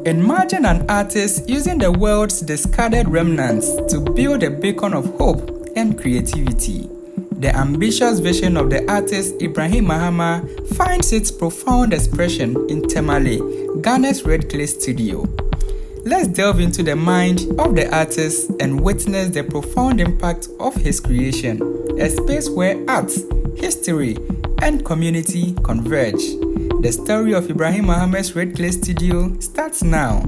Imagine an artist using the world's discarded remnants to build a beacon of hope and creativity. The ambitious vision of the artist Ibrahim Mahama finds its profound expression in Tamale, Ghana's red clay studio. Let's delve into the mind of the artist and witness the profound impact of his creation, a space where art, history, and community converge. The story of Ibrahim Mahama's red clay studio starts now.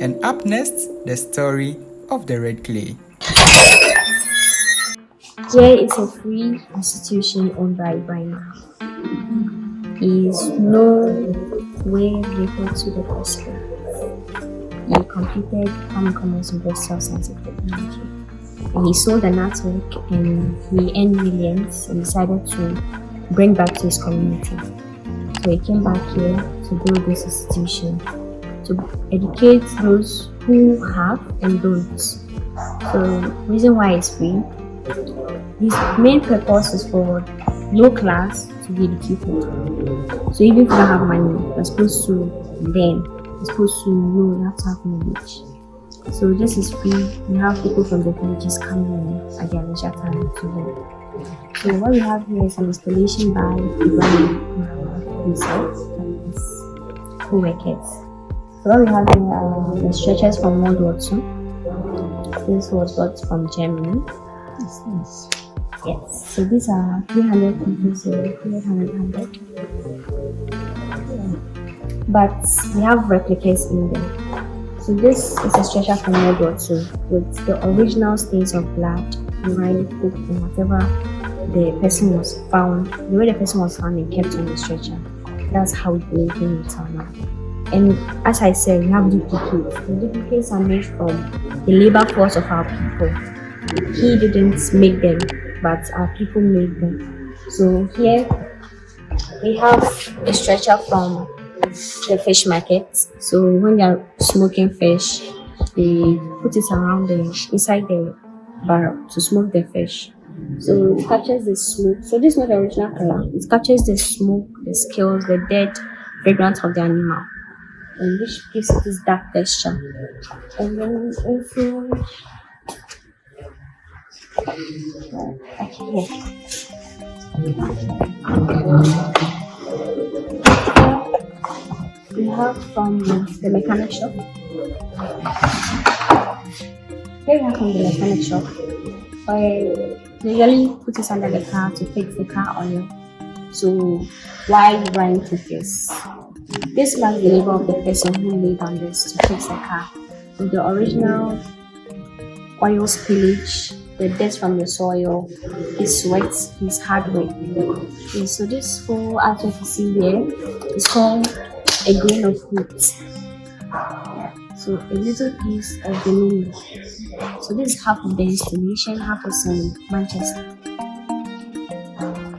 And up next, the story of the red clay. Here is a free institution owned by Ibrahim Mahama. He is nowhere related to the gospel. He completed Common Commerce University of Science and Technology. And he sold an artwork and he earned millions and decided to bring back to his community. So he came back here to build this institution to educate those who have and don't. So the reason why it's free, his main purpose is for low class to be educated. So even if you don't have money, you're supposed to learn, you're supposed to know, you have to have knowledge. So this is free. We have people from the villages coming in at their leisure time to learn. So what we have here is an installation by Ibrahim Mahama himself and his co-workers. So what we have here are the stretchers from World War II. This was brought from Germany. Yes, so these are 300 pieces, so 300. But we have replicas in them. So this is a stretcher from World War II with the original stains of blood, urine, poop, and whatever the person was found, the way the person was found and kept on the stretcher. That's how we maintain it now. And as I said, we have duplicates. The duplicates are made from the labor force of our people. He didn't make them, but our people made them. So here we have a stretcher from the fish market. So when they are smoking fish, they put it around inside the barrel to smoke the fish. So it captures the smoke. So this is not the original color. It captures the smoke, the scales, the dead fragrance of the animal, and which gives it this dark texture. And then also we have from the mechanic shop. Here we have from the mechanic shop. I usually put it under the car to fix the car oil. So while running to fix, this marks the labor of the person who laid on this to fix the car. So the original oil spillage, the dirt from the soil, his sweat, his hard work. Okay, so this whole artwork you see here is called a grain of wheat. So a little piece of the menu. So this is half of the installation, half is in Manchester.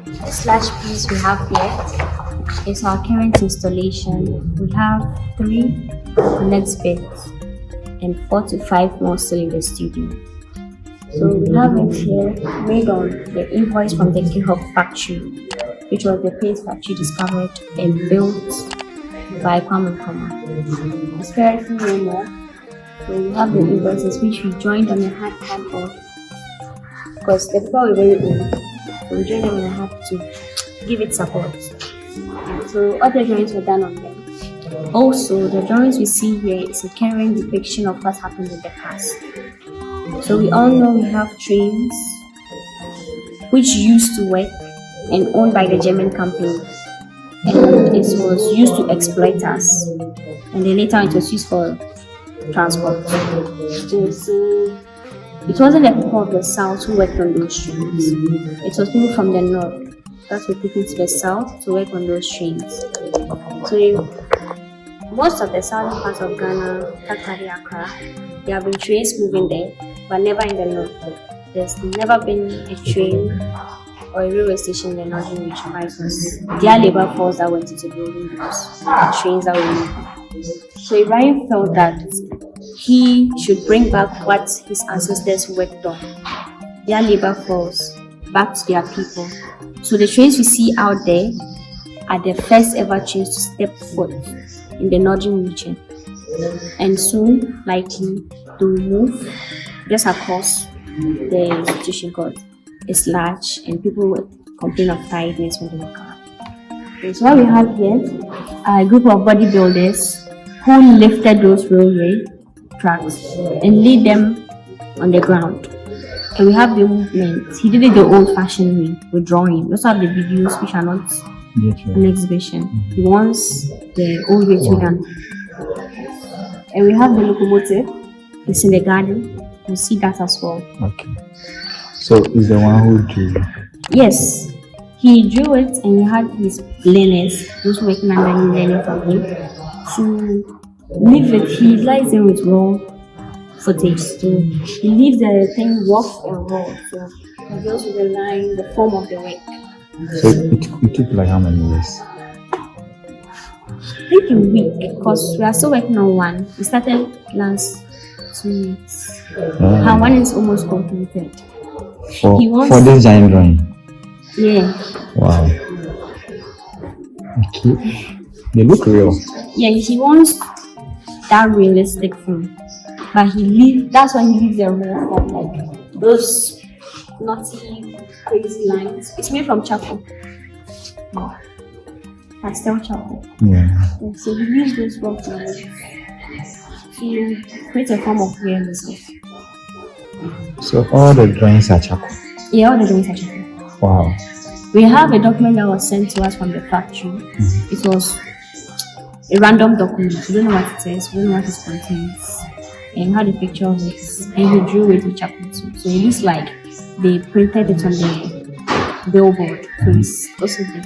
This large piece we have here is our current installation. We have 3 connect beds and 4 to 5 more still in the studio. So we have it here made on the invoice from the K-Hop factory, which was the paint factory discovered and built by Common Commerce. It's currently no more. So we have the invoices which we joined on a hard cardboard because the people were very old. So we joined them and I had to give it support. So other drawings were done on them. Also, the drawings we see here is a current depiction of what happened in the past. So we all know we have trains which used to work and owned by the German company. And it was used to exploit us. And then later it was used for transport. So it wasn't the people of the south who worked on those trains. It was people from the north that were taken to the south to work on those trains. So most of the southern parts of Ghana, Takari, Accra, there have been trains moving there, but never in the north. There's never been a train or a railway station in the northern region because their labor force that went into building those trains that were moving. So Ibrahim felt that he should bring back what his ancestors worked on, their labor force, back to their people. So the trains we see out there are the first ever trains to step foot in the northern region, and soon likely to move just across the institution because it's large and people will complain of tiredness when they walk around. Okay, so what we have here are a group of bodybuilders who lifted those railway tracks and laid them on the ground. And we have the movement. He did it the old-fashioned way with drawing. We also have the videos which are not an exhibition. He wants the old way to be done. And we have the locomotive. It's in the garden. We'll see that as well. Okay. So he's the one who drew. Yes. He drew it and he had his learners, those working under him, learning from him, to leave it. He lies in with raw footage. So he leaves the thing rough and raw. So he goes with the line, the form of the work. So it took like how many years? I think a week because we are still working on one. We started last 2 weeks. And one is almost completed. For this giant drawing? Yeah. Wow. Okay. They look real. Yeah, he wants that realistic form. But that's why he leaves the raw form, like those naughty, crazy lines. It's made from charcoal. Pastel charcoal. Yeah. So he leaves those raw forms to create a form of realism. So all the drawings are charcoal? Yeah, all the drawings are charcoal. Wow. We have a document that was sent to us from the factory. Mm-hmm. It was a random document. We don't know what it says, we don't know what it contains. And we had a picture of it. And he drew it with charcoal too. So it looks like they printed it on the billboard. So it's also good.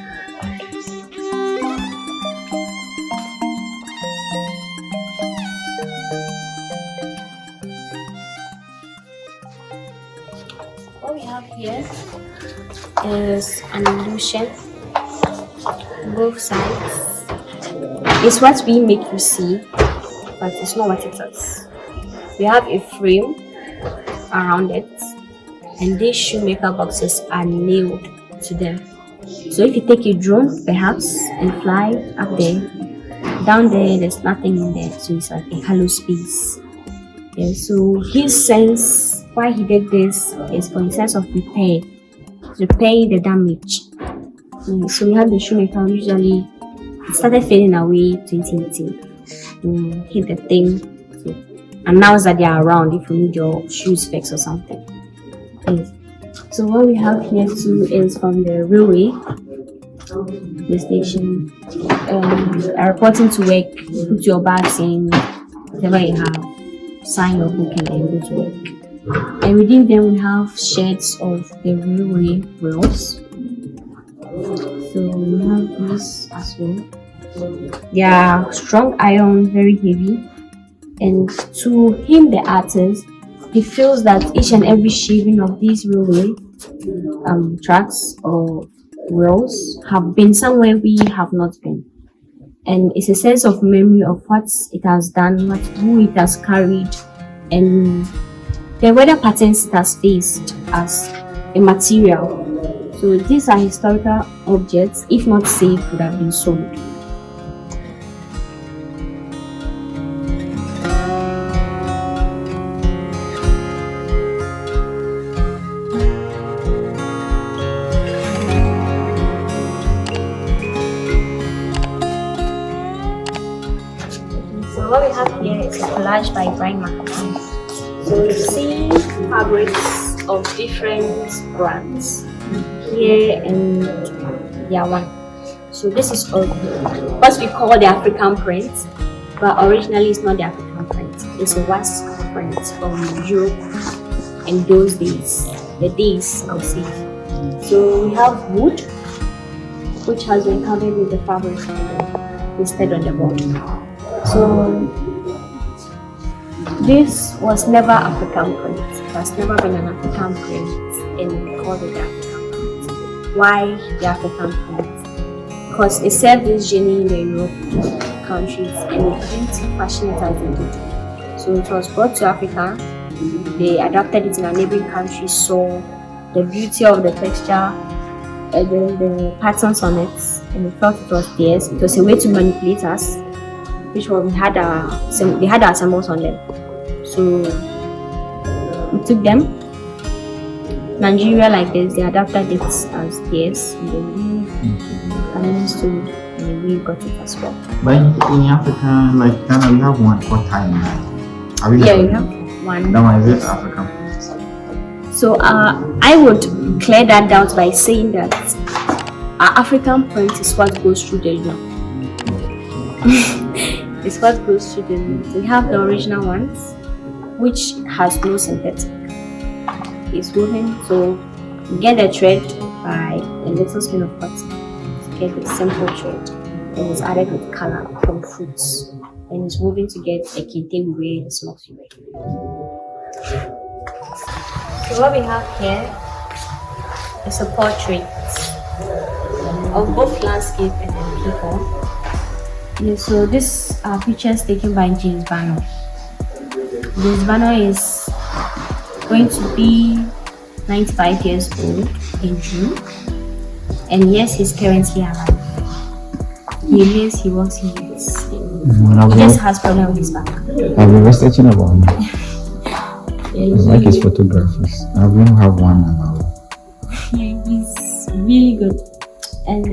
What we have here is an illusion. Both sides. It's what we make you see, but it's not what it is. We have a frame around it, and these shoemaker boxes are nailed to them. So if you take a drone, perhaps, and fly up there, down there's nothing in there, so it's like a hollow space. Yeah, so his sense, why he did this, is for a sense of repair the damage. Yeah, so we have the shoemaker usually. It started fading away 2018. Hit the thing. So announce that they are around if you need your shoes fixed or something. Yes. So what we have here too is from the railway, the station. Are reporting to work, put your bags in, whatever you have, sign your book and then go to work. And within them we have sheds of the railway rails. So we have this as well. They are strong iron, very heavy. And to him, the artist, he feels that each and every shaving of these railway tracks or rails have been somewhere we have not been. And it's a sense of memory of what it has done, who it has carried, and the weather patterns it has faced as a material. So these are historical objects, if not saved, would have been sold. So what we have here is a collage by Ibrahim Mahama. So you see fabrics of different brands here and one. So this is what we call the African print, but originally it's not the African print. It's a West print from Europe in those days, I would say. So we have wood, which has been covered with the fabric pasted on the board. So this was never African print. It has never been an African print, and we called it the African print. Why the African print? Because it served this journey in the Europe countries, and it didn't fashion it as they did. So So it was brought to Africa. They adapted it in a neighboring country, saw the beauty of the texture and then the patterns on it, and we felt it was theirs. It was a way to manipulate us, which was they had our symbols on them. So we took them. Nigeria, like this, they adapted it as theirs, and then we Ghanaians too, and we got it as well. But in Africa, like Ghana, we have one called Thai. Are we Yeah, we have one. That one is it African? So I would clear that doubt by saying that our African print is what goes through the loom. It's what goes through the loom. We have the original ones, which has no synthetic. It's woven, so you get the thread by a little spin of cotton to get the simple thread, and it's added with color from fruits, and it's woven to get a kente we wear, the smocks we wear. So what we have here is a portrait of both landscape and then people. Yeah, so these are pictures taken by James Bano. James Bano is going to be 95 years old in June, and yes, he's currently alive. He lives, he works, he lives. He just has problem with his back. I've been researching about him. I like his photographs. I don't have one now. Yeah, he's really good. And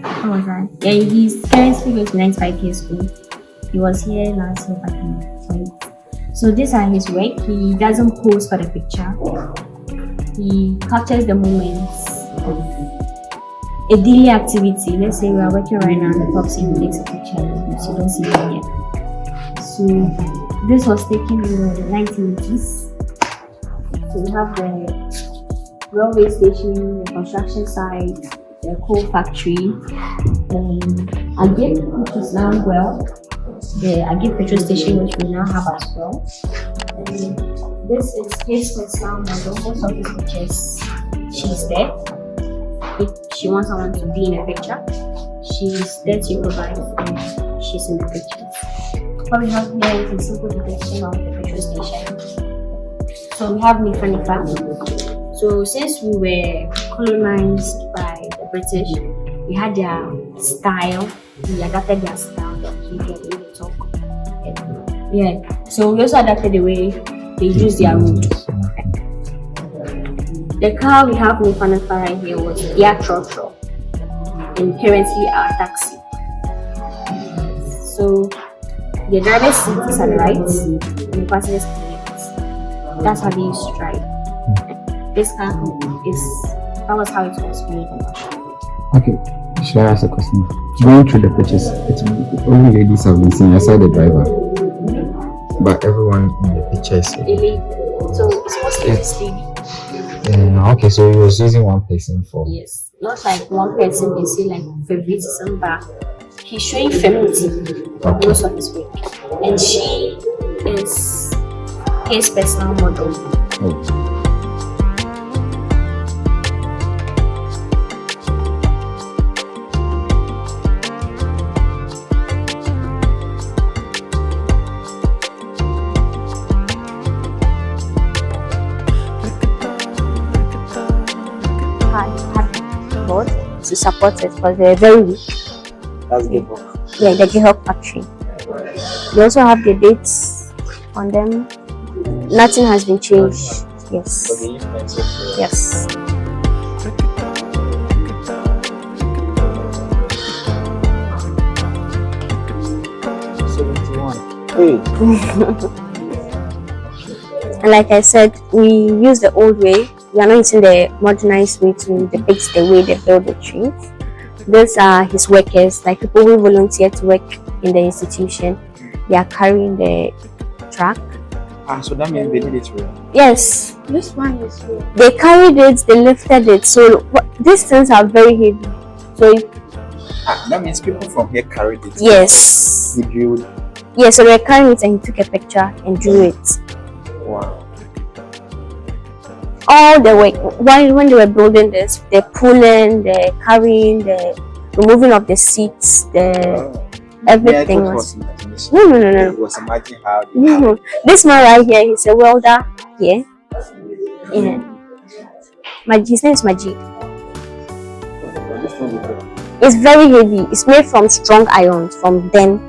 how was that? Yeah, he's currently going to 95 years old. He was here last year back in 20. So these are his work. He doesn't pose for the picture. He captures the moments of a daily activity. Let's say we are working right now and the top scene takes a picture and you don't see him yet. So this was taken in the 1980s. So we have the railway station, the construction site, the coal factory, Agip, which is now the Agip petrol station, which we now have as well. And this is his personal model. Most of his pictures, she's there. If she wants someone to be in a picture, she's there to improvise and she's in the pictures. What we have here is a simple depiction of the petrol station. So we have Nifa. So since we were colonized by the British, we had their style. We adapted their style, their behavior, the way they talk. Yeah. So we also adapted the way they use their road. The car we have Nifa right here was Air Trotro, and currently our taxi. So the driver's seat is at the right, and the passenger's seat. That's how they used to drive. This car that was how it was made. Okay, should I ask a question? Going through the pictures, only ladies have been seen aside the driver, but everyone in the picture is a lady. So it's mostly this lady. Okay, so he was using one person for. Yes, not like one person, they say like favoritism, but he's showing femininity most of his work, and she is his personal model. Oh. To support it because they're very weak. That's the book. Yeah, the Gihok factory. They also have the dates on them. Nothing has been changed. Yes. Yes. Hey. And like I said, we use the old way. We are not using the modernized way to depict the way they build the trees. These are his workers, like people who volunteer to work in the institution. They are carrying the track. So that means they did it real? Yes. This one is real. They carried it, they lifted it. So these things are very heavy. So that means people from here carried it? Yes. They drew? Yeah, so they were carrying it and he took a picture and drew it. Wow. All the way when they were building this, the pulling, the carrying, the removing of the seats, the everything was. this. No. It was imagine how they No. This man right here, he's a welder here. Yeah. His name is Majid. It's very heavy. It's made from strong iron. From then,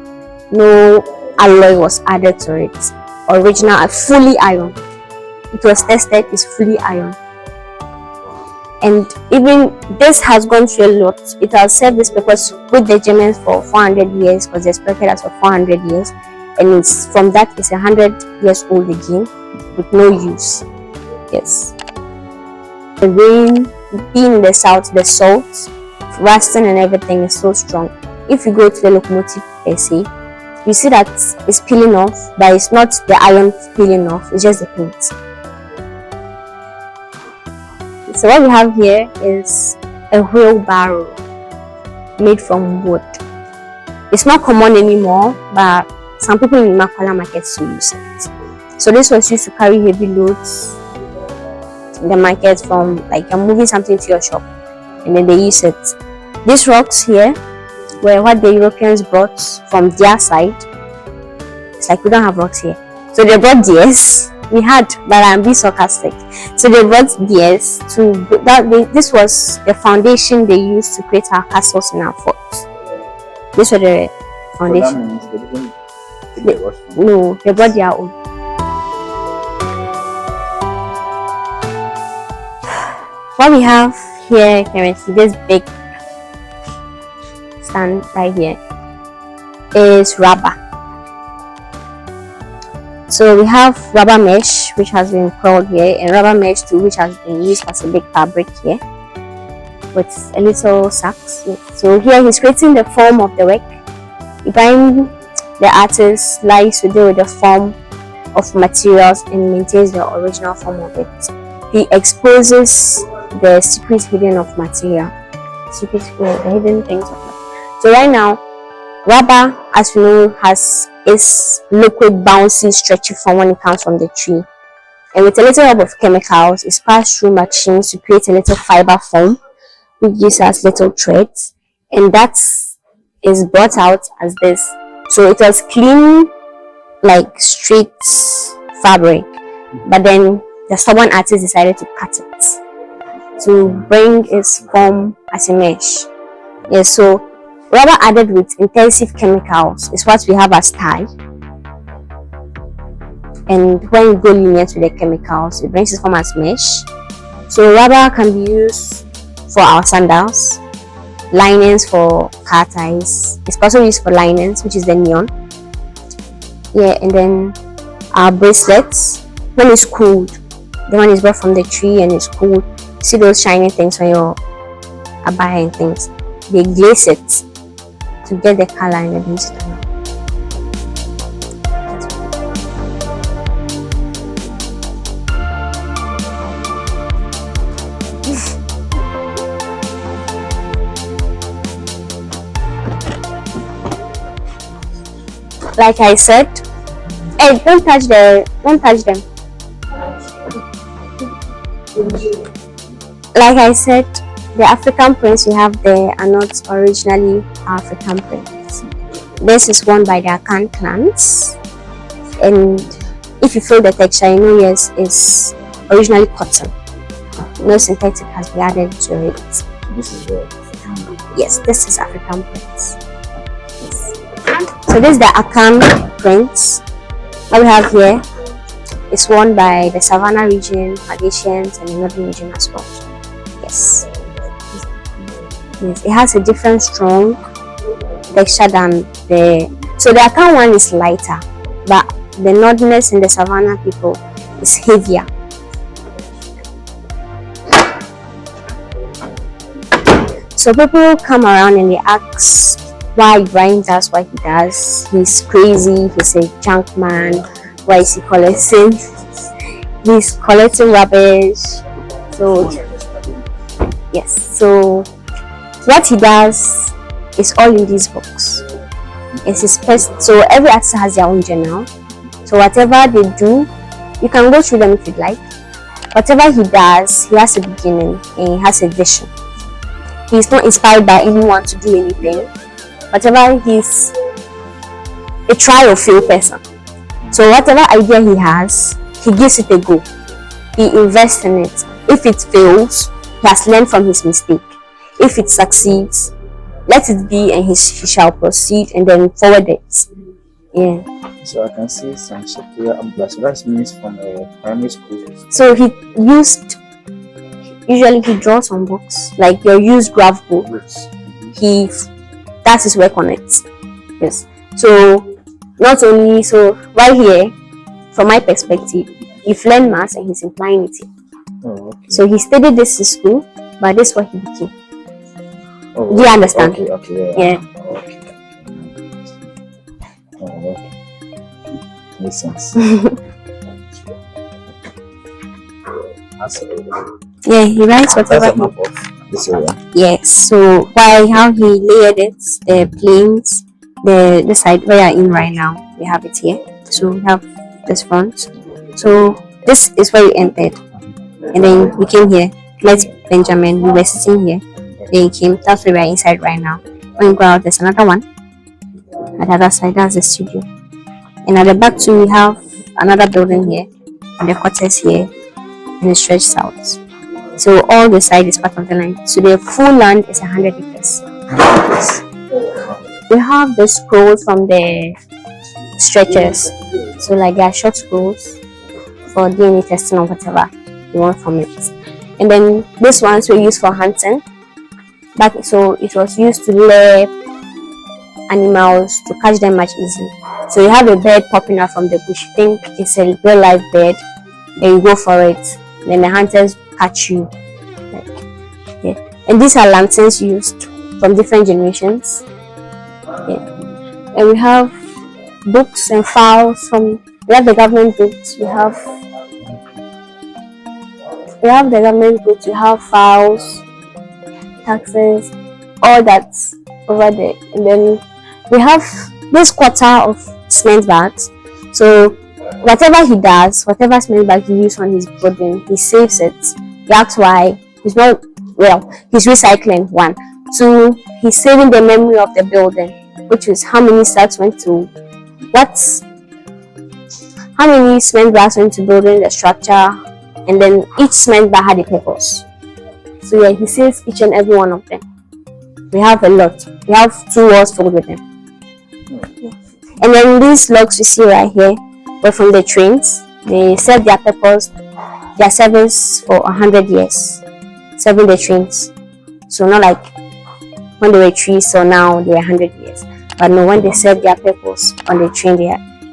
no alloy was added to it. Original, fully iron. It was tested. It's fully iron. And even this has gone through a lot. It has served this purpose with the Germans for 400 years, because they expected us for 400 years. And it's from that, it's 100 years old again with no use. Yes. The rain, being in the south, the salt, rusting and everything is so strong. If you go to the locomotive per se, you see that it's peeling off, but it's not the iron peeling off, it's just the paint. So what we have here is a wheelbarrow made from wood. It's not common anymore, but some people in Makola markets use it. So this was used to carry heavy loads in the market, from like you're moving something to your shop, and then they use it. These rocks here were what the Europeans brought from their side. It's like we don't have rocks here, so they brought theirs. We had, but I'm being sarcastic. So they brought theirs to that. This was the foundation they used to create our castles and our forts. This was the foundation. So that means they didn't take the rocks from No, they brought their own. What we have here currently, this big stand right here, is rubber. So we have rubber mesh, which has been curled here, and rubber mesh too, which has been used as a big fabric here with a little sacks. So here he's creating the form of the work. Ibrahim, the artist, likes to deal with the form of materials and maintains the original form of it. He exposes the secret hidden of material, the hidden things of material. So right now, rubber, as we know, has its liquid, bouncy, stretchy form when it comes from the tree, and with a little help of chemicals, it's passed through machines to create a little fiber form, which gives us little threads, and that is brought out as this. So it was clean, like straight fabric, but then the stubborn artist decided to cut it to bring its form as a mesh. Yes, so rubber added with intensive chemicals is what we have as tie, and when you go lenient with the chemicals, it brings its form as mesh. So rubber can be used for our sandals, linens for car ties. It's also used for linens, which is the neon. Yeah, and then our bracelets, when it's cooled, the one is brought from the tree and it's cooled. See those shiny things on your abaya and things, they glaze it to get the color and the use it. Like I said, hey, don't touch them. Like I said, the African prints we have there are not originally African prints. This is worn by the Akan clans, and if you feel the texture, you know, yes, it's originally cotton. No synthetic has been added to it. This is what? Yes, this is African prints. Yes. So this is the Akan prints. What we have here is worn by the Savannah region, Haitians, and the Northern region as well. Yes. Yes, it has a different strong texture than so the Akan one is lighter, but the Northerners and the Savannah people is heavier. So people come around and they ask why Ibrahim does what he does. He's crazy, he's a junk man, why is he collecting? He's collecting rubbish. So yes, so what he does is all in this box. It's his so every artist has their own journal. So whatever they do, you can go through them if you'd like. Whatever he does, he has a beginning and he has a vision. He's not inspired by anyone to do anything. Whatever a try or fail person. So whatever idea he has, he gives it a go. He invests in it. If it fails, he has learned from his mistake. If it succeeds, let it be, and he shall proceed and then forward it. Yeah. So I can see some Shakira umbrella. So that means from a primary school. So usually he draws on books, like your used graph books. That's his work on it. Yes. So not only right here, from my perspective, you've learned maths and he's implying it here. Oh, okay. So he studied this in school, but this is what he became. Oh, Do you understand? Okay. Yeah. Okay. Oh, okay. Makes sense. Yeah, he writes whatever That's a map of this area. Yes. So how he layered it, the planes, the side we are in right now, we have it here. So we have this front. So this is where we entered, and then we came here. Let Benjamin. We were sitting here. Then he came. That's where we are inside right now. When you go out, there's another one. At the other side, that's the studio. And at the back too, we have another building here, and the quarters here, and it stretches out. So all the side is part of the land. So the full land is 100 acres. We have the scrolls from the stretchers. So like there are short scrolls for DNA testing or whatever you want from it. And then these ones were used for hunting. So it was used to lure animals to catch them much easily. So you have a bird popping out from the bush. You think it's a real live bird, then you go for it. Then the hunters catch you. And these are lanterns used from different generations. And we have books and files we have the government books, we have the government books, we have files, taxes, all that over there. And then we have this quarter of cement bags. So whatever he does, whatever cement bag he uses on his building, he saves it. That's why he's recycling. 1, 2, he's saving the memory of the building, which is how many sacks went to how many cement bags went to building the structure, and then each cement bag had a purpose. So yeah, he saves each and every one of them. We have a lot. We have 2 walls filled with them. And then these logs you see right here were from the trains. They served their purpose, their service for 100 years, serving the trains. So not like when they were trees, so now they are 100 years. But no, when they served their purpose on the train,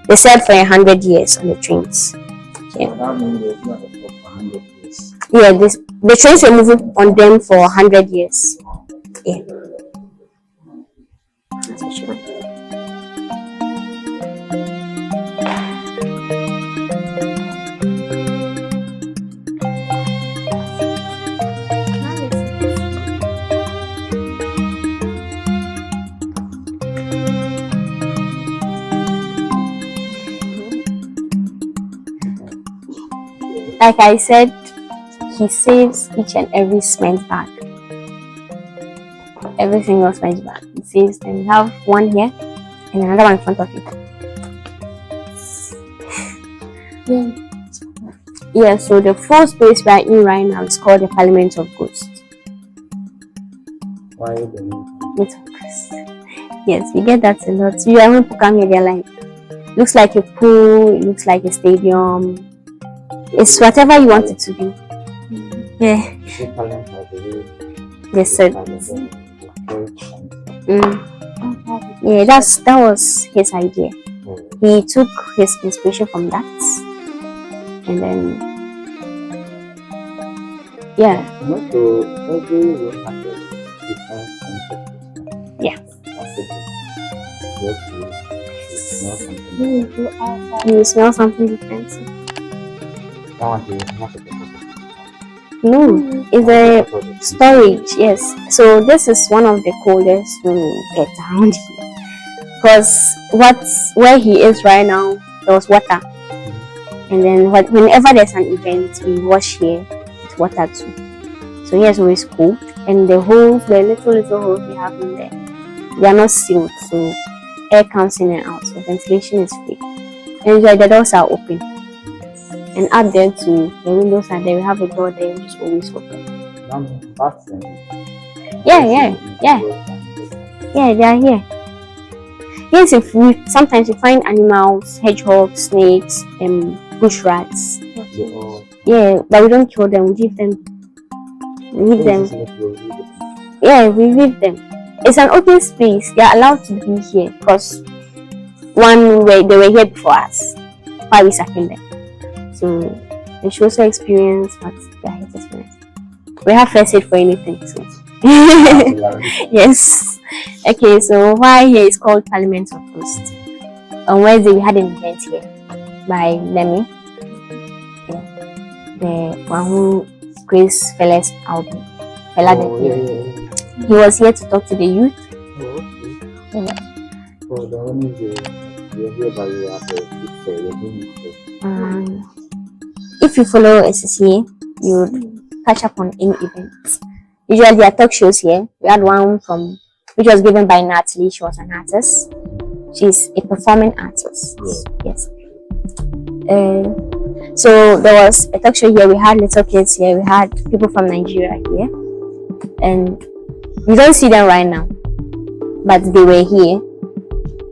they served for 100 years on the trains. Yeah. Yeah, the trains were moving on them for 100 years. Yeah. Like I said, he saves each and every cement bag. Every single cement bag. He saves them. We have one here and another one in front of you. Yeah, so the full space we are in right now is called the Parliament of Ghosts. Why the Parliament of Ghosts? Yes, we get that a lot. You are when people come here, they're like, looks like a pool, it looks like a stadium. It's whatever you want it to be. Yeah. Yes, sir. Yeah, that was his idea. He took his inspiration from that, and then yeah. Yeah. You smell something different. No, it's a storage. Yes. So this is one of the coldest when you get around here, because where he is right now, there was water, and then whenever there's an event, we wash here with water too. So here's always cold, and the little holes we have in there, they are not sealed, so air comes in and out, so ventilation is free. And usually the doors are open. And up there too, the windows are there. We have a door there, which is always open. Yeah, they are here. Yes, sometimes you find animals, hedgehogs, snakes, bush rats. Yeah, but we don't kill them. We give them. Yeah, we leave them. It's an open space. They are allowed to be here because they were here before us. Why we sacking them? So they should also experience what they are here to experience. We have first aid for anything. So. Yes. Okay, so why here is called Parliament of Ghosts. On Wednesday we had an event here by Lemmy, the one who creates Fela's album. He was here to talk to the youth. If you follow SSA, you would catch up on any events. Usually there are talk shows here. We had one which was given by Natalie. She was an artist. She's a performing artist. Yes. So there was a talk show here. We had little kids here. We had people from Nigeria here. And you don't see them right now, but they were here.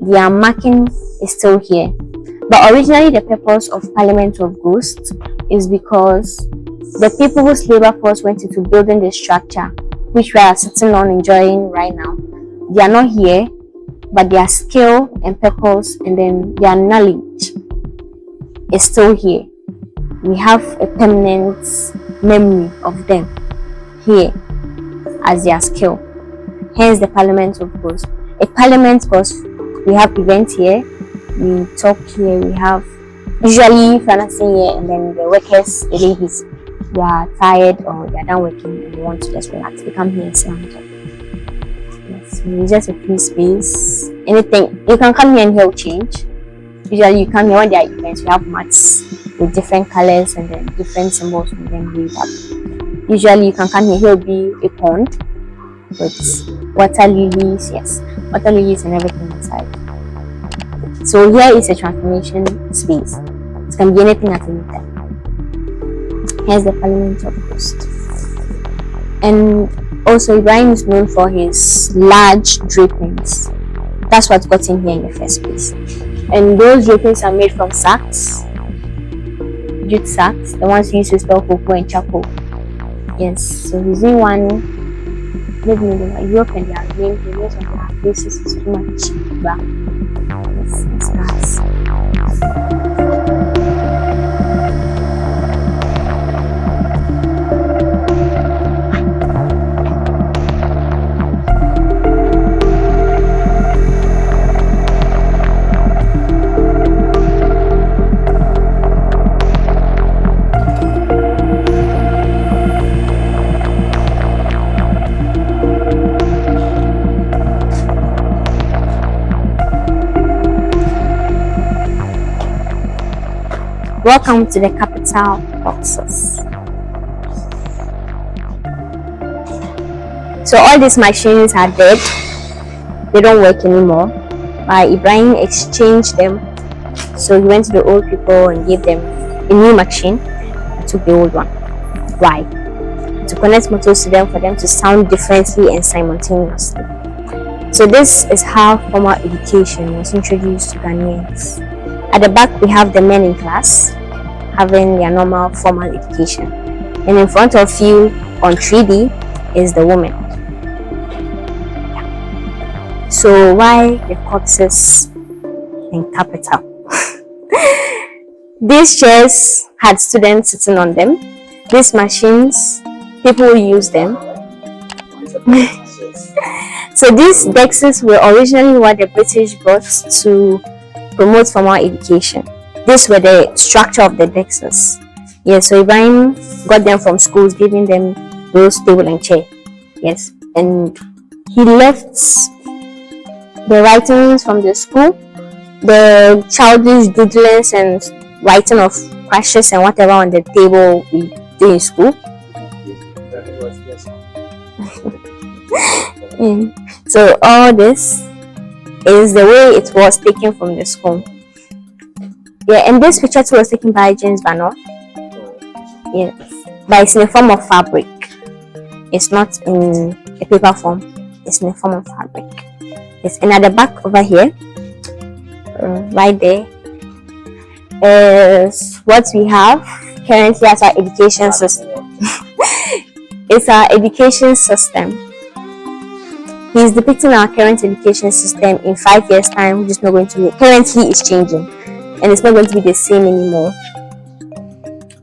Their marking is still here. But originally the purpose of Parliament of Ghosts is because the people whose labor force went into building the structure, which we are sitting on enjoying right now, they are not here, but their skill and purpose and then their knowledge is still here. We have a permanent memory of them here as their skill. Hence the Parliament of Ghosts. A parliament because we have events here, we talk here, we have usually financing here, and then the workers, the ladies, they are tired or they are done working and they want to just relax. They come here and sit and talk. Yes, it's just a free space. Anything you can come here and he'll change. Usually you come here when there are events, we have mats with different colors and then different symbols and then we have. Usually you can come here, he'll be a pond with water lilies, water lilies and everything inside. So here is a transformation space. It can be anything at any time. Here's the Parliament of Ghosts. And also Ibrahim is known for his large drapings. That's what got him here in the first place. And those drapings are made from sacks, jute sacks, the ones used to store cocoa and charcoal. Yes, so using one, maybe in Europe and they are named the most of their places is too much. But it's nice. Welcome to the capital boxes. So all these machines are dead. They don't work anymore. But Ibrahim exchanged them. So he went to the old people and gave them a new machine and took the old one. Why? To connect motors to them for them to sound differently and simultaneously. So this is how formal education was introduced to Ghanaians. At the back, we have the men in class having their normal formal education. And in front of you on 3D is the women. Yeah. So why the corpses in capital? These chairs had students sitting on them. These machines, people use them. So these dexes were originally what the British brought to promote formal education. These were the structure of the dexes. Yes, so Ibrahim got them from schools, giving them those table and chair. Yes, and he left the writings from the school, the childish doodlings and writing of crashes and whatever on the table we do in school. So all this is the way it was taken from the school. Yeah, and this picture too was taken by James Banner. Yes, but it's in the form of fabric. It's not in a paper form. It's in the form of fabric. Yes, and at the back over here, right there, is what we have currently as our education system. It's our education system. He's depicting our current education system in 5 years' time, which is not going to be, currently it's changing, and it's not going to be the same anymore.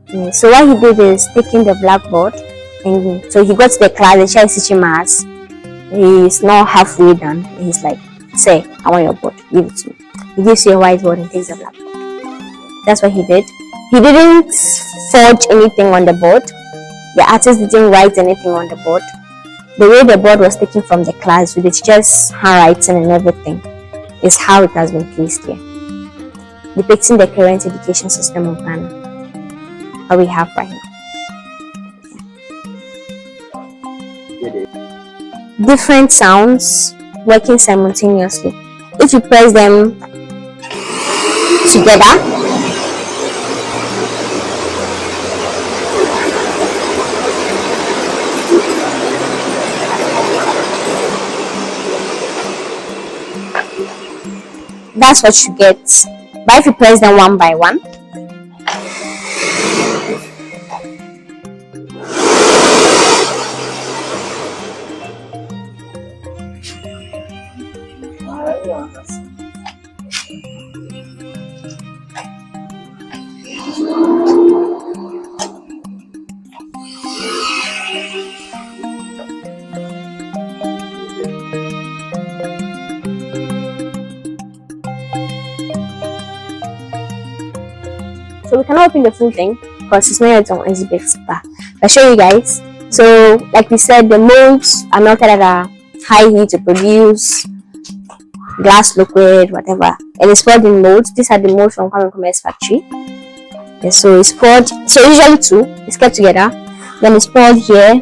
Yeah, so what he did is taking the blackboard, and so he got to the class, the child is teaching maths. He's now halfway done, and he's like, say, I want your board, give it to me. He gives you a whiteboard and takes the blackboard. That's what he did. He didn't forge anything on the board. The artist didn't write anything on the board. The way the board was taken from the class with the teacher's handwriting and everything is how it has been placed here, depicting the current education system of Ghana, what we have right now. Different sounds working simultaneously. If you press them together, that's what you get. But if you press them one by one, so we cannot open the full thing because it's not yet on exhibit, but I'll show you guys. So like we said, the molds are melted at a high heat to produce glass liquid, whatever, and it's poured in molds. These are the molds from Common Commerce factory. Yeah, so it's poured, so usually two, it's kept together, then it's poured here,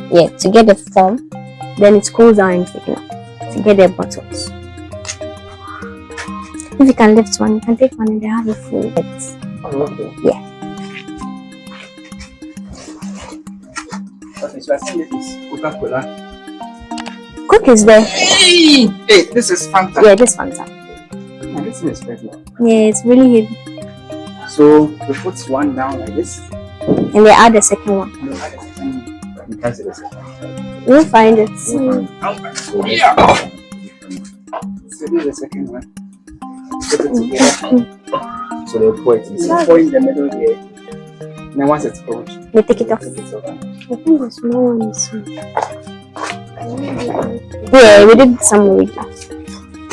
yeah, to get the form, then it cools down and taken out to get the bottles. If you can lift one, you can take one and they have a full bit. Okay. Yeah. Okay, so I think this is Coca-Cola. Coke is there. Hey, this is Fanta. Yeah, this Fanta. Yeah, this is regular. Yeah, it's really heavy. So we put one down like this. And they add the second one. And we add the second one. You can see the second one. You'll find it. Yeah. So this is the second one. Put it together. So they pour it in. So pour in the middle here. And then once it's cold, They take it off. it's over. I think the small one is. Yeah, we did some already.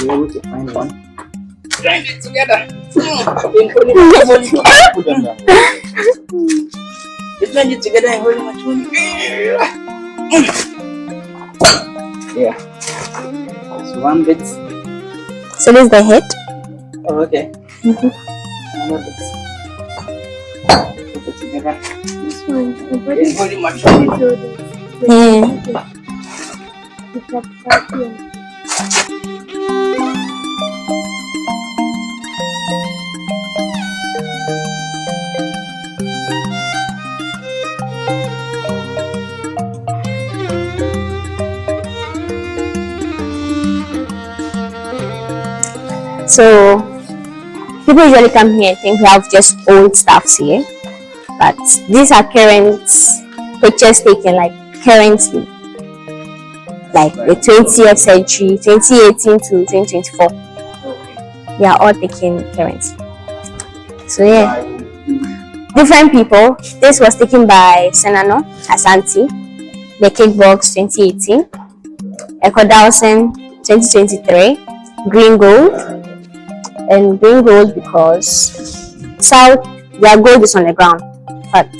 We're able to find one. Grind it together. Put them down. You blend it together and hold it much money. Yeah. So one bit. So this is the head. Oh, okay. Another bit. Put it together. This one, the body Yeah, hold it much money. loaded. Yeah. It's like here. So people usually come here and think we have just old stuffs here, but these are current pictures taken like currently, like the 20th century, 2018 to 2024. They are all taken currently. So yeah, different people. This was taken by Senano Asante, the Kickbox 2018, Echo Dawson 2023, Green Gold, and green gold because south their gold is on the ground, but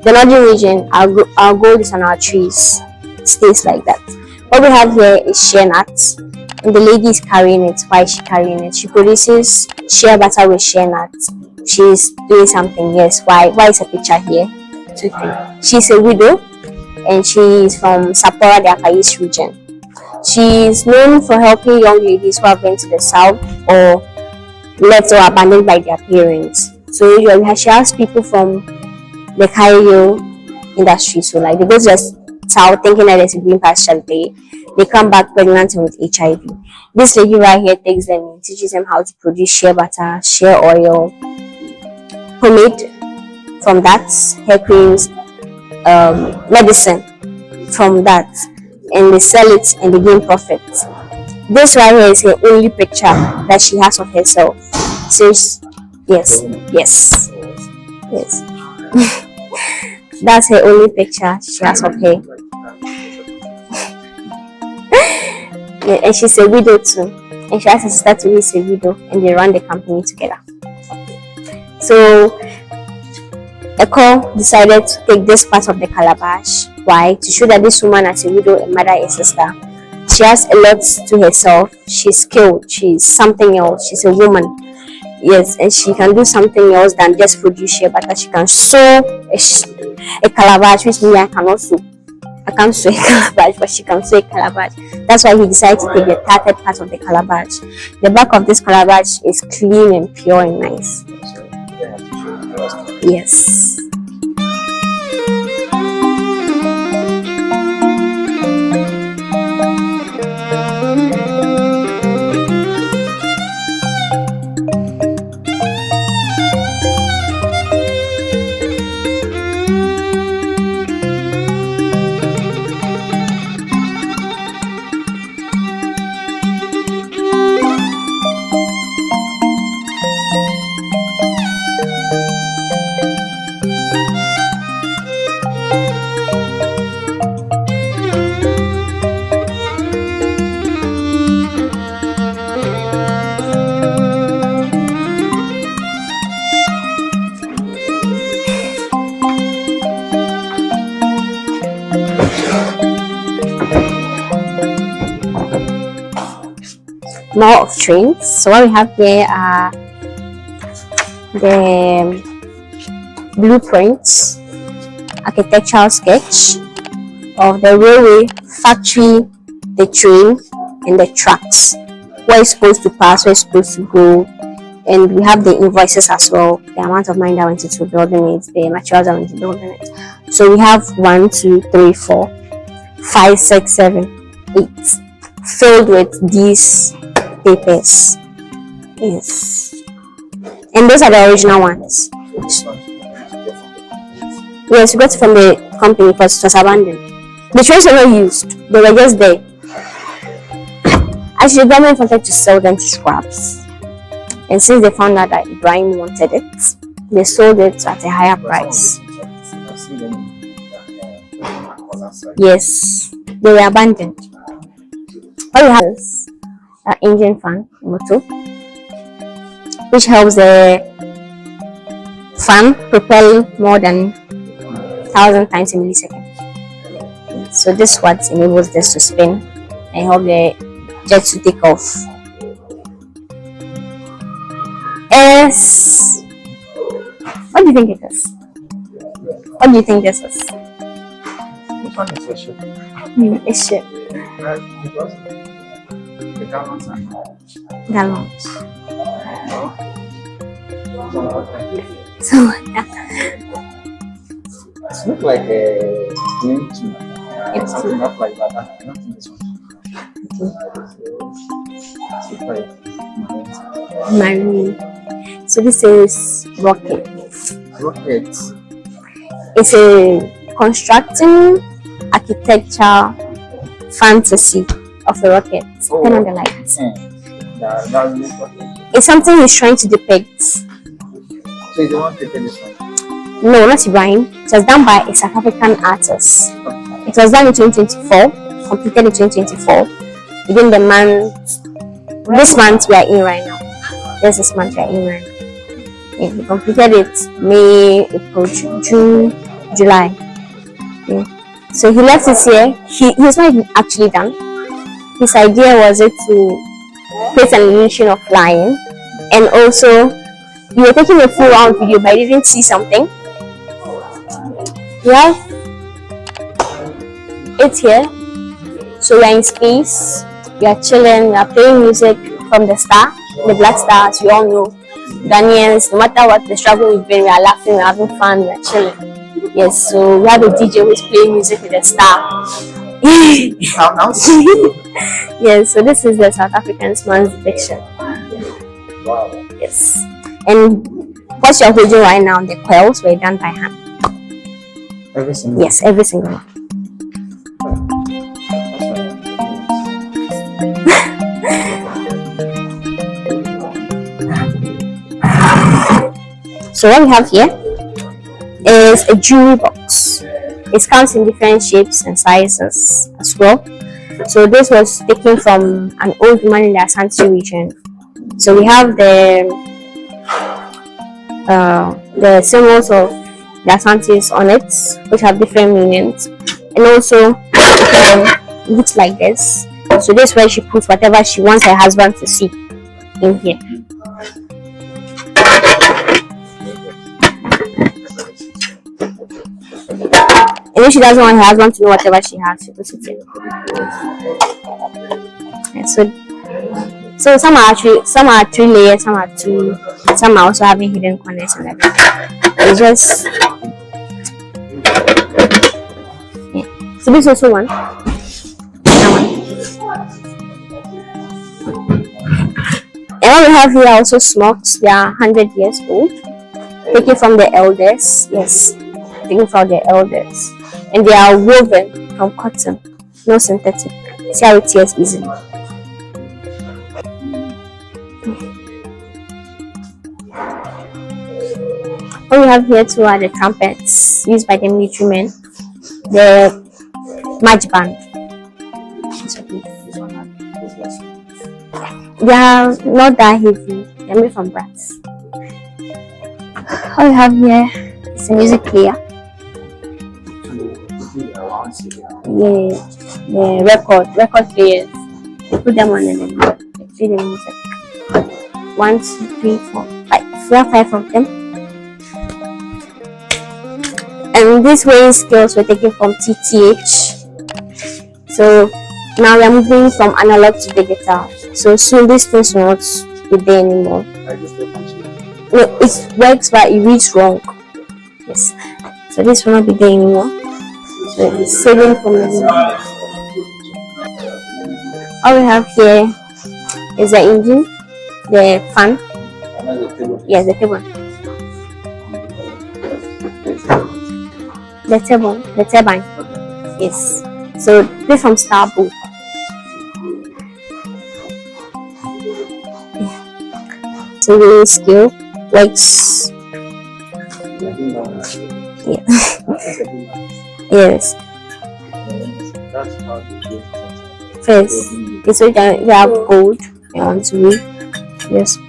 the northern region our gold is on our trees. It stays like that. What we have here is shea nuts, and the lady is carrying it. Why is she carrying it? She produces shea butter with shea nuts. She's doing something. Yes. Why is a picture here? She's a widow and she is from Sapora, the Upper East region. She's known for helping young ladies who have been to the south or left or abandoned by their parents. So usually she has people from the Cairo industry. So like they go to the south thinking that there's a green pasture there. They come back pregnant and with HIV. This lady right here takes them in, teaches them how to produce shea butter, shea oil, pomade from that, hair creams, medicine from that, and they sell it and they gain profit. This right here is her only picture that she has of herself. So yes. That's her only picture she has of her. Yeah, and she's a widow too. And she has a sister too who is a widow, and they run the company together. So Eko decided to take this part of the calabash. Why? To show that this woman, as a widow, a mother, a sister, she has a lot to herself. She's skilled. She's something else. She's a woman. Yes, and she can do something else than just produce shea butter. She can sew a calabash, which means I cannot sew. I can't sew a calabash, but she can sew a calabash. That's why he decided to take the tattered part of the calabash. The back of this calabash is clean and pure and nice. Yes. More of trains. So what we have here are the blueprints, architectural sketch of the railway, factory, the train, and the tracks. Where it's supposed to pass, where it's supposed to go, and we have the invoices as well. The amount of money that went into building it, the materials that went into building it. So we have 1, 2, 3, 4, 5, 6, 7, 8 filled with these papers. Yes, and those are the original ones. Yes, we got it from the company because it was abandoned. The trains were not used, they were just there. Actually, the government wanted to sell them to scraps, and since they found out that Ibrahim wanted it, they sold it at a higher price. Yes, they were abandoned. What we have is an engine fan, motor, which helps the fan propel more than 1,000 times a millisecond. So this is what enables this to spin and help the jet to take off. S. What do you think it is? What do you think this is? This one is a ship. A ship. Because the gallons are Gallons. so So it looks like a green tube. It's something up like that. I don't think this one. So it's like marine. So this is rocket. rockets. It's a constructing architecture fantasy of a rocket. Turn on the lights. That really rocket. It's something he's trying to depict. So is the one painted this one? No, not Ibrahim. It was done by a South African artist. It was done in 2024, completed in 2024, within the month, this month we are in right now. This month we are in right now. Yeah, he completed it May, April, June, July. Yeah. So he left it here. He's not even actually done. His idea was it to create an illusion of flying, and also you were taking a full round video but you didn't see something. Yeah, it's here. So we are in space, we are chilling, we are playing music from the star, the black star, as we all know. Ghanaians, no matter what the struggle we've been, we are laughing, we are having fun, we are chilling. Yes, so we have a DJ who is playing music with the star. Yes, so this is the South African man's depiction. Wow. Yes. And what you're holding right now, the coils were done by hand. Every single Yes, every single one. So what we have here is a jewelry box. It comes in different shapes and sizes as well. So this was taken from an old woman in the Ashanti region. So we have the symbols of the Asantis on it, which have different meanings, and also it looks like this. So this is where she puts whatever she wants her husband to see in here. And if she doesn't want her husband to know whatever she has, she puts it in. And so some are 3 layers, some are 2, some are also having hidden corners and everything. It's just so this is also one. And what we have here are also smocks. They are 100 years old, taken from the elders. Yes, taken from the elders, and they are woven from cotton, no synthetic. See how it tears easily. What we have here too are the trumpets used by the military men, the march band. They are not that heavy, they are made from brass. What we have here is a music player. Yeah, the record players. They put them on and then they play the music. 1, 2, 3, 4, 5. We have 5 of them. And these weighing scales were taken from TTH. So now we are moving from analog to digital. So soon these things will not be there anymore. No, it works but it reads wrong. Yes. So this will not be there anymore. So it's saving from the all we have here is the engine, the fan. Yes, the table. The turbine. Yes. So this from Starboard. So the scale works. Yeah. Yes. First, it's so you have gold you want to read. Just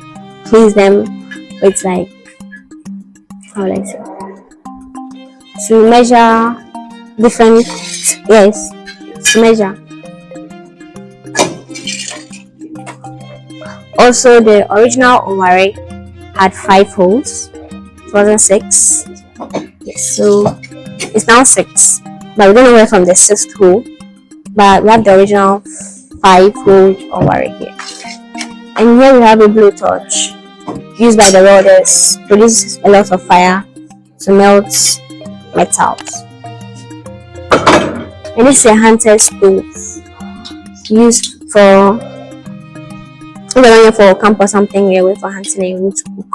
place them. It's like how will I say? To measure different, yes, to measure. Also, the original Oware had 5 holes. It wasn't 6. Yes, so it's now 6. But we don't know where from the 6th hole. But we have the original 5-hole Oware here. And here we have a blowtorch used by the welders. Produces a lot of fire to melt metals. And this is a hunter's stove used for for camp or something, you're away for hunting and you need to cook.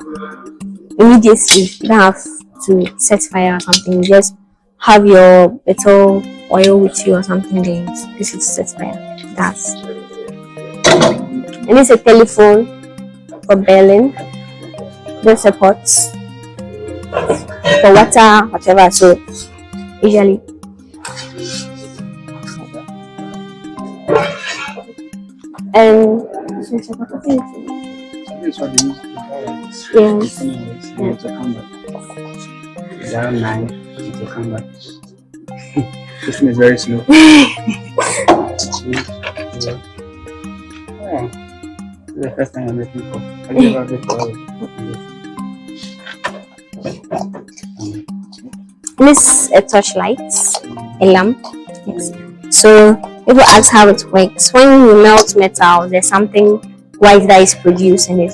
Immediately, you don't have to set fire or something, you just have your little oil with you or something, then this is set fire. Gas. And this is a telephone for Berlin. There's a pot for water, whatever. So usually and yes. This one is very slow. Oh, this is the first time I'm looking for. Have you ever been for this is a torchlight, a lamp. Yes. So People ask how it works. When you melt metal, there's something white that is produced and it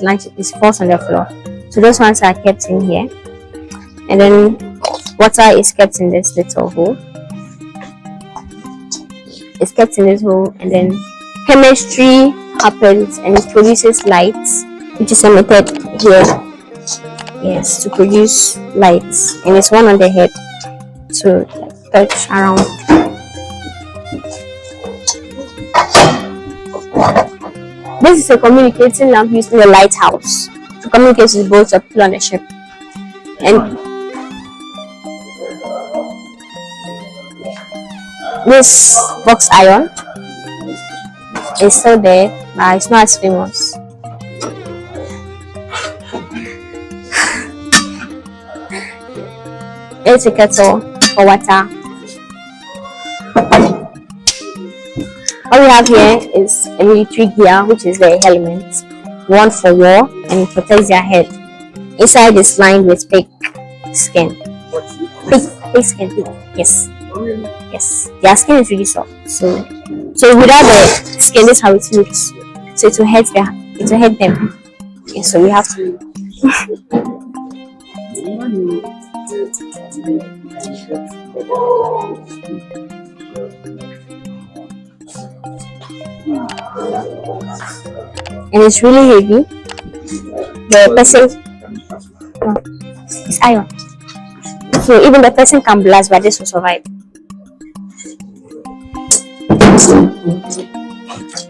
falls on the floor. So those ones are kept in here. And then water is kept in this little hole. It's kept in this hole, and then chemistry happens and it produces lights, which is emitted here. Yes, to produce lights, and it's one on the head to touch around. This is a communicating lamp used in a lighthouse to communicate with boats or people on the ship. And this box iron is still there, but it's not as famous. It's a kettle for water. What we have here is a military gear, which is the helmet, one for war, and it protects their head. Inside is lined with pig skin. Pig skin, pig. Yes. Yes. Their skin is really soft. So without the skin, this is how it looks. So it will hurt them. Yes, so we have to. And it's really heavy. The person, it's iron. So even the person can blast, but this will survive.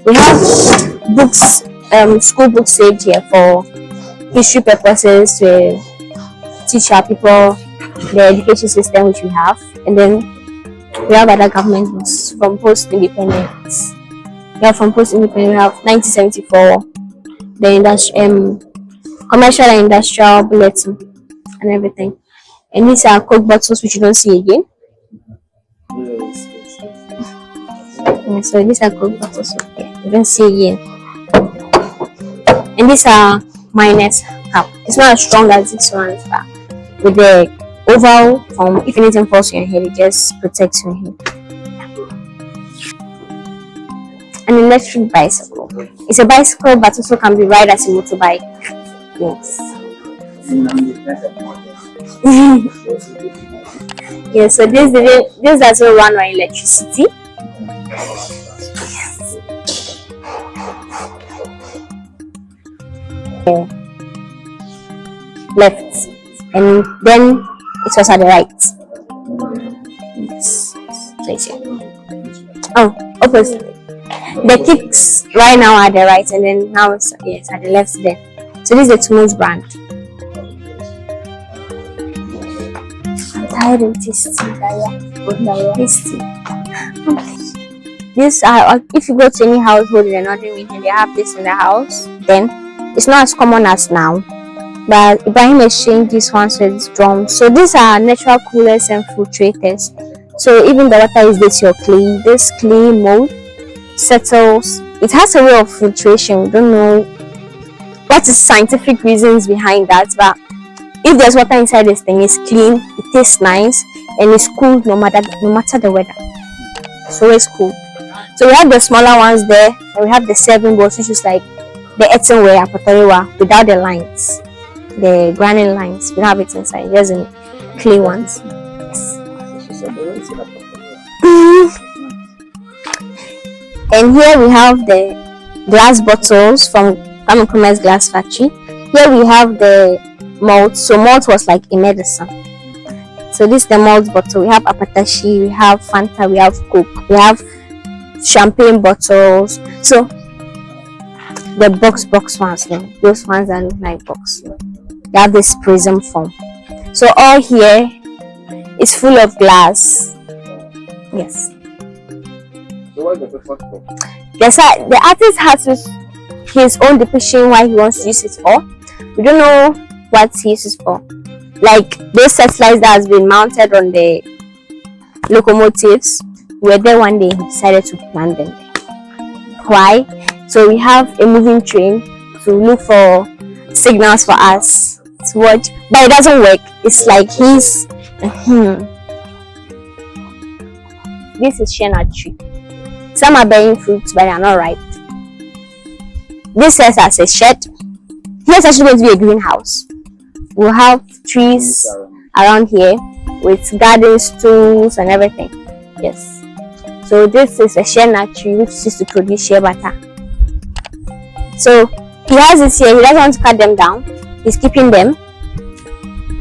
We have books, school books saved here for history purposes, to teach our people the education system which we have, and then we have other government books from post-independence. We have 1974, the commercial and industrial bulletin and everything. And these are Coke bottles which you don't see again. Yeah, so these are Coke bottles you don't see again. And these are miners cap. It's not as strong as this one, but with the oval form, if anything falls on your head, it just protects your head. An electric bicycle. It's a bicycle, but also can be ride as a motorbike. Yes. Yeah, so this doesn't run on electricity. Left, and then it was at the right. Yes. Oh, opposite. The kicks right now are the right, and then now it's at the left there. So this is the Tamale brand. I'm tired of tasty. This if you go to any household in the northern region, they have this in the house. Then it's not as common as now. But Ibrahim exchanged these ones with drums. So these are natural coolers and filtrators. So even the water is this your clay. This clay mold settles. It has a way of filtration. We don't know what is scientific reasons behind that, but if there's water inside this thing, it's clean, it tastes nice, and it's cool no matter the weather. So it's cool. So we have the smaller ones there, and we have the serving bowls, which is like the earthenware potorewa without the lines, the granite lines. We have it inside, just in clay ones. Yes. And here we have the glass bottles from Commerce Glass Factory. Here we have the malt. So malt was like a medicine. So this is the malt bottle. We have apatashi, we have Fanta, we have Coke, we have champagne bottles. So the box ones, those ones that look like box. They have this prism form. So all here is full of glass. Yes. So what is the purpose for? The artist has his own depiction why he wants to use it for. We don't know what he uses for. Like those satellites that has been mounted on the locomotives were there one day, he decided to plant them there. Why? So we have a moving train to look for signals for us to watch, but it doesn't work. It's like he's this is Shena tree. Some are bearing fruits, but they are not ripe. This serves as a shed. Here's actually going to be a greenhouse. We'll have trees around here with gardens, tools, and everything. Yes. So this is a shea nut tree which is used to produce shea butter. So he has it here. He doesn't want to cut them down. He's keeping them.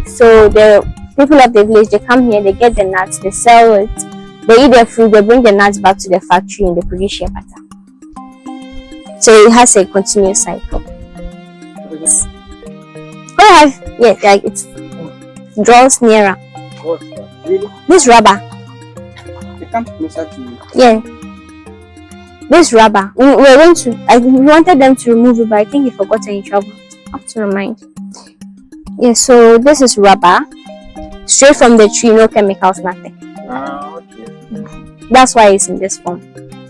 So the people of the village, they come here, they get the nuts, they sell it, they eat the fruit, they bring the nuts back to the factory and they produce shea butter. So it has a continuous cycle. Yeah, like it draws nearer. Really? This rubber. They come closer to you. Yeah. This rubber. We wanted them to remove it, but I think he forgot any trouble. I have to remind. Yeah, so this is rubber. Straight from the tree, no chemicals, nothing. Okay. That's why it's in this form.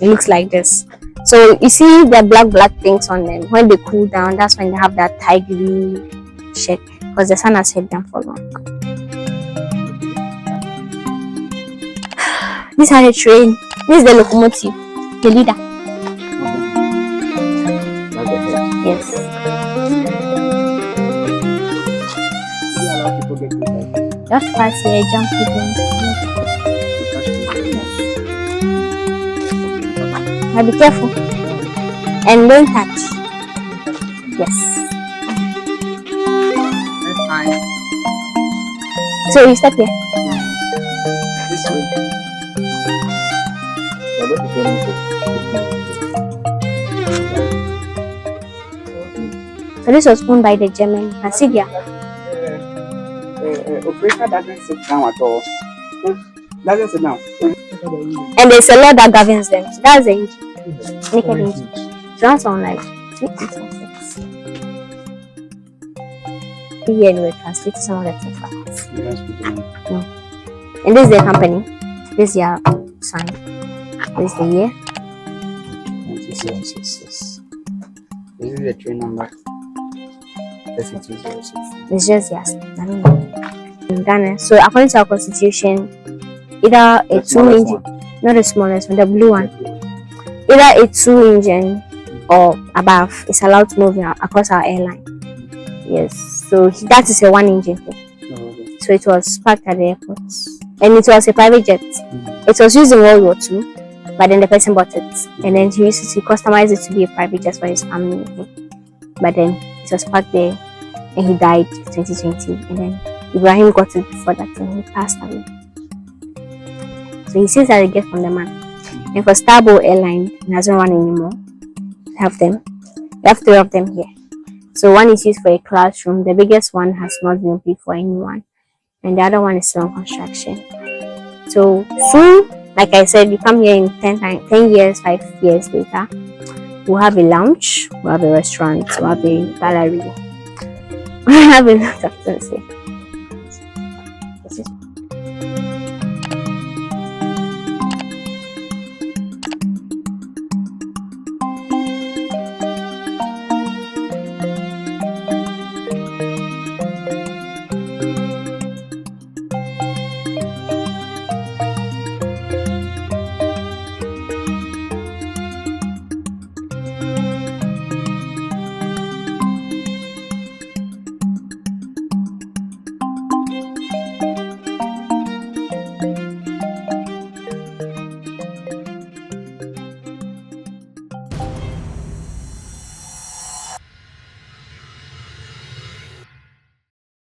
It looks like this. So you see the black things on them. When they cool down, that's when they have that tigery shape, because the sun has hit them for long. This is the train. This is the locomotive, the leader. That's the head. Yes. Do you allow people get inside? You have to pass here, jump even. Now be careful and don't touch. Yes. Next time, So you step here. this way. We're going to get into So this was owned by the German Nasidia. Operator doesn't sit down at all. Doesn't sit down. And there's a law that governs them. So that's the engine. Naked engine. So that's on like 3.6. Here and we translate some of the things for us. And this is the company. This is your sign. This is the year. 2666. This is the train number. 3206. It's just yes. I don't know. In Ghana. So according to our constitution, either a 2-engine, not the smallest one, the blue one, either a 2-engine or above is allowed to move across our airline. Yes. So that is a 1-engine thing. So it was parked at the airport. And it was a private jet. It was used in World War II, but then the person bought it. And then he customized it to be a private jet for his family. But then it was parked there and he died in 2020. And then Ibrahim got it before that and he passed away. So he says that he gets from the man. And for Starboard Airline, it doesn't run anymore. We have 3 of them here. So one is used for a classroom. The biggest one has not been paid for anyone. And the other one is still on construction. So soon, like I said, you come here in 10 years, 5 years later, we'll have a lounge, we'll have a restaurant, we'll have a gallery. We'll have a lot of things here.